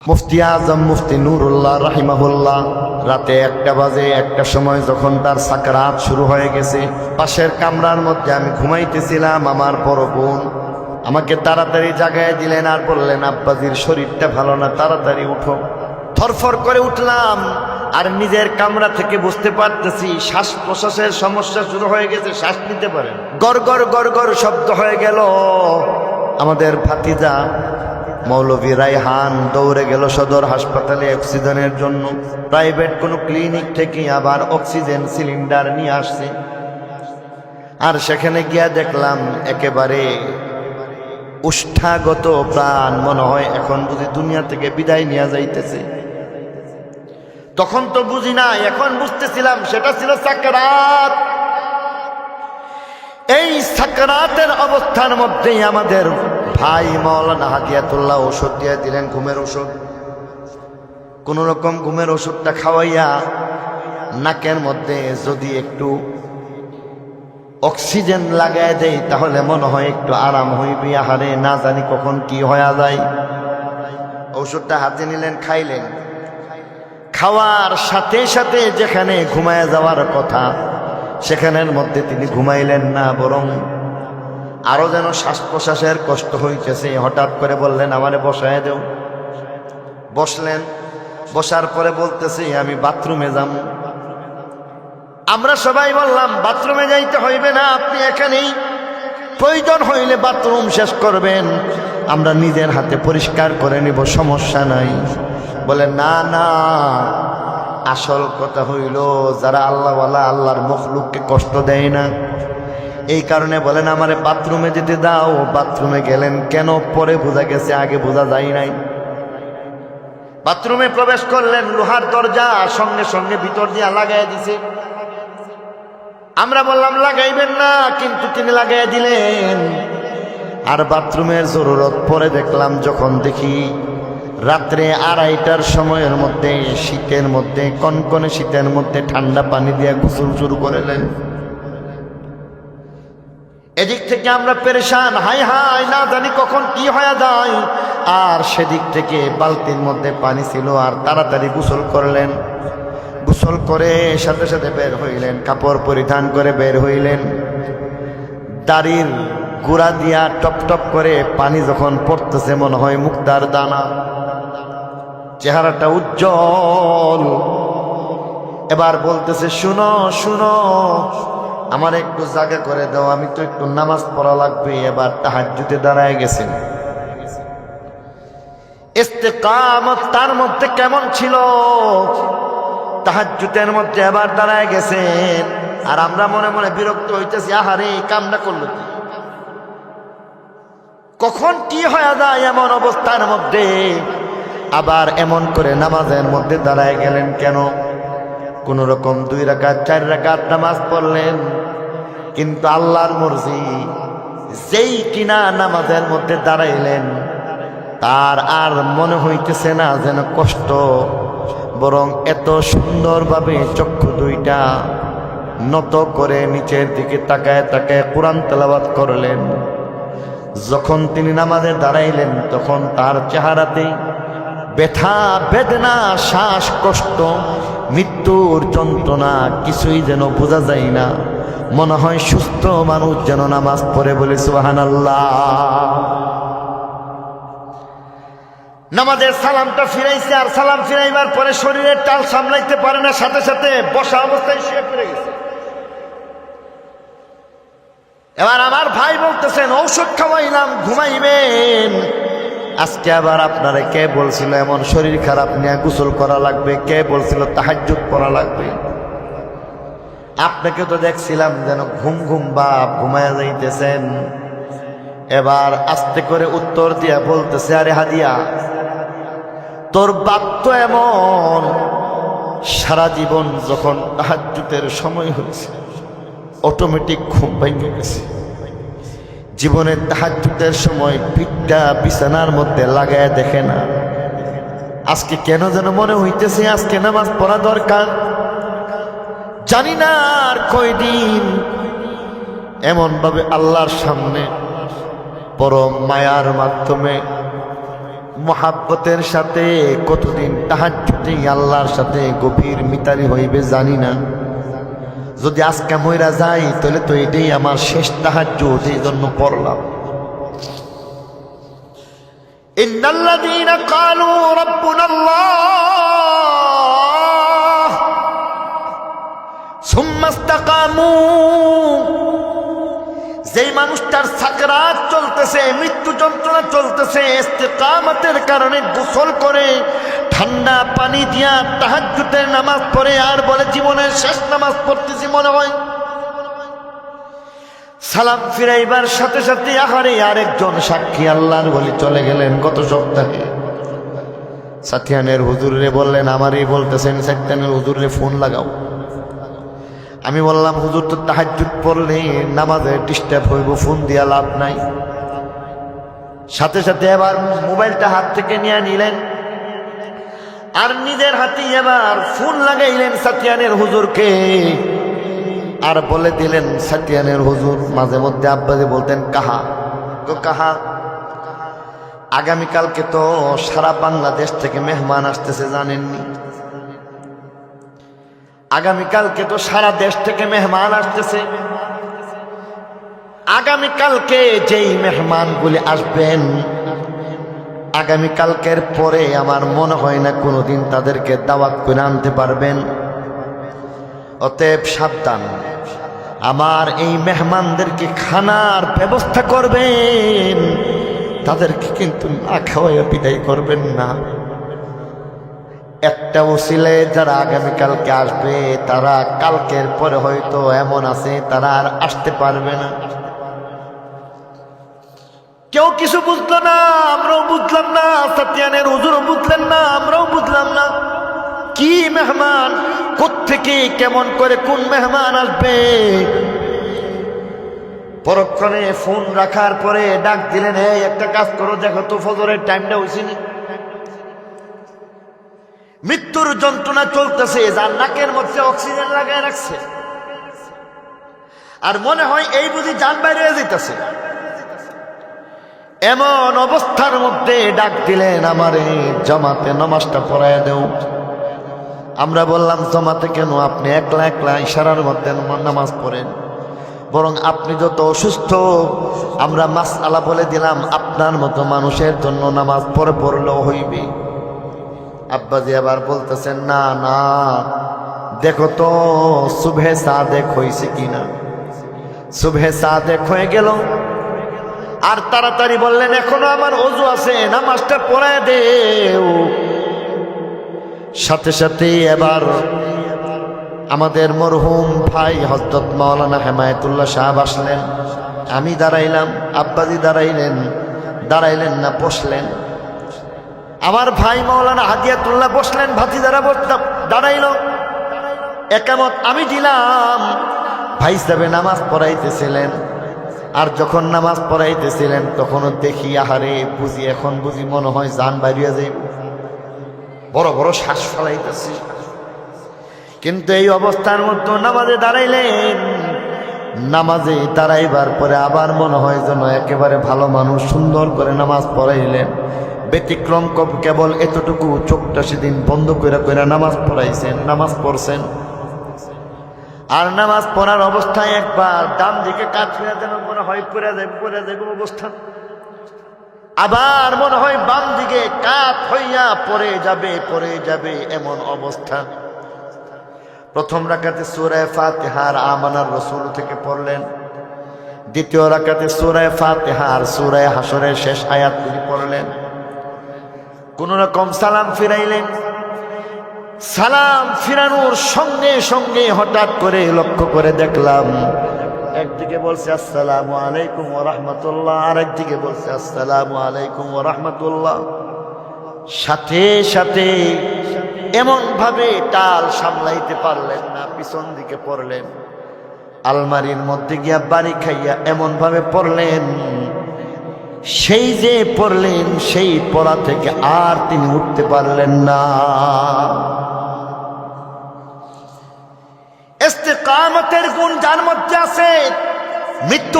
মুফতি আজম মুফতি নুরুল্লাহ রাহিমাহুল্লাহ রাতে 1টা বাজে, 1টার সময় যখন তার সাকরাত শুরু হয়ে গেছে, পাশের কামরার মধ্যে আমি ঘুমাইতেছিলাম। আমার বড় বোন আমাকে তাড়াতাড়ি জাগায় দিলেন আর বললেন, আব্বাজির শরীরটা ভালো না, তাড়াতাড়ি উঠো। থরফর করে উঠলাম আর নিজের কামরা থেকে বুঝতে পারতেছি শ্বাস প্রশ্বাসের সমস্যা শুরু হয়ে গেছে, শ্বাস নিতে পারেন। গড়গড় গড়গড় শব্দ হয়ে গেল। আমাদের ভাতিজা মৌলভী রায়হান দৌড়ে গেল সদর হাসপাতালে অক্সিজেনের জন্য। প্রাইভেট কোনো ক্লিনিক থেকে আবার অক্সিজেন সিলিন্ডার নিয়ে আসছে। আর সেখানে গিয়া দেখলাম একেবারে উষ্ঠাগত প্রাণ, মনে হয় এখন বুঝি দুনিয়া থেকে বিদায় নিয়ে যাইতেছে। তখন তো বুঝি না, এখন বুঝতেছিলাম সেটা ছিল সাকরাত। এই সাকরাতের অবস্থার মধ্যেই আমাদের ভাই মাওলানা হাদিয়াতুল্লাহ ওষুধ দিয়ে দিলেন, ঘুমের ওষুধ। কোন রকম ঘুমের ওষুধটা খাওয়াইয়া নাকের মধ্যে যদি একটু অক্সিজেন লাগায় দেই তাহলে মনে হয় একটু আরাম হইবে। আহারে, না জানি কখন কি হয়ে যায়। ওষুধটা হাতে নিলেন, খাইলেন। খাওয়ার সাথে সাথে যেখানে ঘুমায় যাওয়ার কথা সেখানের মধ্যে তিনি ঘুমাইলেন না, বরং আরো যেন শ্বাস প্রশ্বাসের কষ্ট হইতেছে। হঠাৎ করে বললেন, আমারে বসায় দেও। বসলেন। বসার পরে বলতেছে, আমি বাথরুমে যাব। আমরা সবাই বললাম, বাথরুমে যাইতে হইবে না, আপনি এখানেই প্রয়োজন হইলে বাথরুম শেষ করবেন, আমরা নিজের হাতে পরিষ্কার করে নিব, সমস্যা নাই। বলে, না না, আসল কথা হইল যারা আল্লাহওয়ালা আল্লাহর মখলুককে কষ্ট দেয় না, এই কারণে বলেন আমারে বাথরুমে যেতে দাও। বাথরুমে গেলেন কেন পরে বোঝা গেছে, আগে বোঝা যায় নাই। বাথরুমে প্রবেশ করলেন, লোহার দরজা সঙ্গে সঙ্গে ভিতর দিয়া লাগাই দিছে। আমরা বললাম লাগাইবেন না, কিন্তু তিনি লাগাই দিলেন। আর বাথরুমের জরুরত পরে দেখলাম, যখন দেখি রাত্রে 2:30টার সময়ের মধ্যে, শীতের মধ্যে, কনকনে শীতের মধ্যে ঠান্ডা পানি দিয়ে গোসল শুরু করলেন। এদিক থেকে আমরা পেরেশান, হাই হাই, না জানি কখন কি হয়ে যায়। আর সেদিক থেকে বালতির মধ্যে পানি ছিল, আর তাড়াতাড়ি গোসল করলেন। গোসল করে সাথে সাথে বের হইলেন, কাপড় পরিধান করে বের হইলেন। দাড়ির গুড়া দিয়া টপ টপ করে পানি যখন পড়তেছে, মনে হয় মুক্তার দানা। চেহারাটা উজ্জ্বল। এবার বলতেছে, শুনো শুনো, আমার একটু জায়গা করে দাও, আমি তো একটু নামাজ পড়া লাগবে। এবার তাহাজ্জুদে দাঁড়ায় গেছেন। ইস্তেকামত তার মধ্যে কেমন ছিল, তাহাজ্জুদের মধ্যে এবার দাঁড়ায় গেছেন। আর আমরা মনে মনে বিরক্ত হইতেছি, আহারে এই কামটা করলো কি, কখন কি হয়ে যায় এমন অবস্থার মধ্যে। আবার এমন করে নামাজের মধ্যে দাঁড়ায় গেলেন কেন? কোন রকম 2 রাকাত 4 রাকাত নামাজ পড়লেন, কিন্তু আল্লাহর মর্জি, যেই কিনা নামাজের মধ্যে দাঁড়াইলেন তার আর মনে হইতেছে না যেন কষ্ট, বরং এত সুন্দরভাবে চক্ষু 2টা নত করে নিচের দিকে তাকায় তাকায় কোরআন তেলাওয়াত করলেন। যখন তিনি নামাজে দাঁড়াইলেন তখন তার চেহারাতে ব্যথা বেদনা, শ্বাসকষ্ট, মৃত্যুর যন্ত্রণা কিছুই যেন বোঝা যায় না। মনে হয় সুস্থ মানুষ যেন নামাজ পড়ে। বলে সুবহানাল্লাহ। নামাজের সালামটা ফিরাইছে, আর সালাম ফিরাইবার পরে শরীরের টাল সামলাইতে পারে না, সাথে সাথে বসা অবস্থায় শুয়ে পড়ে গেছে। এবার আমার ভাই বলতেছেন, ঔষধ খাওয়াইলাম, ঘুমাইবেন। আজকে আবার আপনারে কে বলছিল এমন শরীর খারাপ নিয়ে গোসল করা লাগবে? কে বলছিল তাহাজ্জুদ পড়া লাগবে? আপনাকে তো দেখছিলাম যেন ঘুম ঘুম ভাব, ঘুমায়া যাইতেছেন। এবার আস্তে করে উত্তর দিয়া বলতেছে, আরে হাদিয়া, তোর বাপ তো এমন, সারা জীবন যখন তাহাজ্জুদের সময় হয়েছে অটোমেটিক ঘুম ভেঙে গেছে। জীবনের তাহাজ্জুদের সময় পিঠটা বিছানার মধ্যে লাগায় দেখে না। আজকে কেন যেন মনে হইতেছে আজকে নামাজ পড়া দরকার। জানি না আর কয়দিন এমন ভাবে আল্লাহর সামনে পরম মায়ার মাধ্যমে মোহাব্বতের সাথে কতদিন তাহাজ্জুদে আল্লাহর সাথে গভীর মিতালি হইবে জানি না। যদি আজকে মইরা যাই তাহলে তো এটাই আমার শেষ তাহাজ্জুদ, এই জন্য পড়লাম। ইন্নাল্লাযীনা ক্বালু রাব্বুনাল্লাহ সুম্মা ইসতাকামু, যেই মানুষটার সাকরাত চলতেছে, মৃত্যু যন্ত্রণা চলতেছে, ইস্তেকামতের কারণে গোসল করে ঠান্ডা পানি দিয়া তাহাজ্জুদের নামাজ পড়ে আর বলে জীবনের শেষ নামাজ পড়তেছি মনে হয়, সালাম ফিরাইবার সাথে সাথে আহারে আরেকজন সাক্ষী আল্লাহর বলি চলে গেলেন গত সপ্তাহে। সাথিয়ানের হুজুরে বললেন, আমারই বলতেছেন, সাথিয়ানের হুজুরে ফোন লাগাও। আমি বললাম, হুজুর তো তাহাজ্জুদ পড়লে নামাজে ডিস্টার্ব হইব, ফোন দিয়া লাভ নাই। সাথে সাথে এবার মোবাইলটা হাত থেকে নিয়ে নিলেন আর নিজের হাতে এবার ফোন লাগাইলেন সাথিয়ানের হুজুরকে আর বলে দিলেন, সাথিয়ানের হুজুর মাঝে মধ্যে আব্বাজি বলতেন কাহা তো কাহা, আগামীকালকে তো সারা বাংলাদেশ থেকে মেহমান আসতেছে জানেননি? আগামীকালকে তো সারা দেশ থেকে মেহমান আসতেছে। আগামীকালকে যেই মেহমানগুলি আসবেন, আগামীকালকের পরে আমার মনে হয় না কোনোদিন তাদেরকে দাওয়াত করে আনতে পারবেন। অতএব সাবধান, আমার এই মেহমানদেরকে খানার ব্যবস্থা করবেন, তাদেরকে কিন্তু না খাওয়াইয়া বিদায় করবেন না। একটা ওসিলে যারা আগামীকালকে আসবে তারা কালকের পরে হয়তো এমন আছে তারা আর আসতে পারবে না। কেউ কিছু বুঝলো না, আমরাও বুঝলাম না, সাথিয়ানের হুজুরও বুঝলেন না, আমরাও বুঝলাম না কি মেহমান, কোত্থেকে কেমন করে কোন মেহমান আসবে। পরক্ষণে ফোন রাখার পরে ডাক দিলেন, এই একটা কাজ করো, দেখো তো ফজরের টাইমটা হইছিনি। মৃত্যুর যন্ত্রণা চলতেছে, যার নাকের মধ্যে অক্সিজেন লাগায় রাখছে আর মনে হয় এই বুঝি জান বাইরে যেতেছে। এমন অবস্থার মধ্যে ডাক দিলেন, আমারে জামাতে নামাজটা পড়ায় দেও। আমরা বললাম, জামাতে কেন? আপনি একলা একলা ইশারার মধ্যে নামাজ পড়েন, বরং আপনি যত অসুস্থ আমরা মাসআলা বলে দিলাম, আপনার মতো মানুষের জন্য নামাজ পড়লেও হইবে। আব্বাজি আবার বলতেছেন, না না, দেখো তো সুবহে সাদেক হয়েছে কিনা। সুবহে সাদেক হয়ে গেল আর তাড়াতাড়ি বললেন, এখনো আমার ওযু আছে, নামাজটা পড়ায় দেও। সাথে সাথে এবার আমাদের মরহুম ভাই হযরত মাওলানা হেমায়েতুল্লাহ সাহেব আসলেন। আমি দাঁড়াইলাম, আব্বাজি দাঁড়াইলেন না, বসলেন। আমার ভাই মাওলানা হাদিয়াতুল্লাহ বসলেন, ভাতিজারা দাঁড়াইল। একামত আমি দিলাম, ভাই সাহেব নামাজ পড়াইতেছিলেন। আর যখন নামাজ পড়াইতেছিলেন তখনও দেখি, আহারে বুঝি এখন বুঝি মনে হয় জান বাইরিয়া যাইব, বড় বড় শ্বাস ফেলাইতেছি। কিন্তু এই অবস্থার মধ্যে নামাজে দাঁড়াইলেন। নামাজে দাঁড়াইবার পরে আবার মনে হয় যেন একেবারে ভালো মানুষ, সুন্দর করে নামাজ পড়াইলেন। ব্যতিক্রম কেবল এতটুকু, চোখটা সেদিন বন্ধ করে নামাজ পড়াইছেন, নামাজ পড়ছেন। আর নামাজ পড়ার অবস্থায় একবার ডান দিকে কাজ হয়ে যেন মনে হয় পড়ে যাবে অবস্থান, আবার মনে হয় বাম দিকে কাত হইয়া পড়ে যাবে এমন অবস্থা। প্রথম রাকাতে সূরা ফাতিহার আমানার রাসূল থেকে পড়লেন, দ্বিতীয় রাকাতে সূরা ফাতিহার সূরা হাসরের শেষ আয়াতগুলি পড়লেন। কোন রকম সালাম ফিরাইলেন। সালাম ফিরানোর সঙ্গে সঙ্গে হঠাৎ করে লক্ষ্য করে দেখলাম, একদিকে বলছে আসসালামু আলাইকুম ওয়া রাহমাতুল্লাহ, আরেকদিকে বলছে আসসালামু আলাইকুম ওয়া রাহমাতুল্লাহ। সাথে সাথে এমন ভাবে টাল সামলাইতে পারলেন না, পিছন দিকে পড়লেন। আলমারির মধ্যে গিয়া বাড়ি খাইয়া এমন ভাবে পড়লেন, সেই যে পড়লেন সেই পড়া থেকে আর তিনি উঠতে পারলেন না। ইস্তেকামতের গুণ যার মধ্যে আছে, মৃত্যু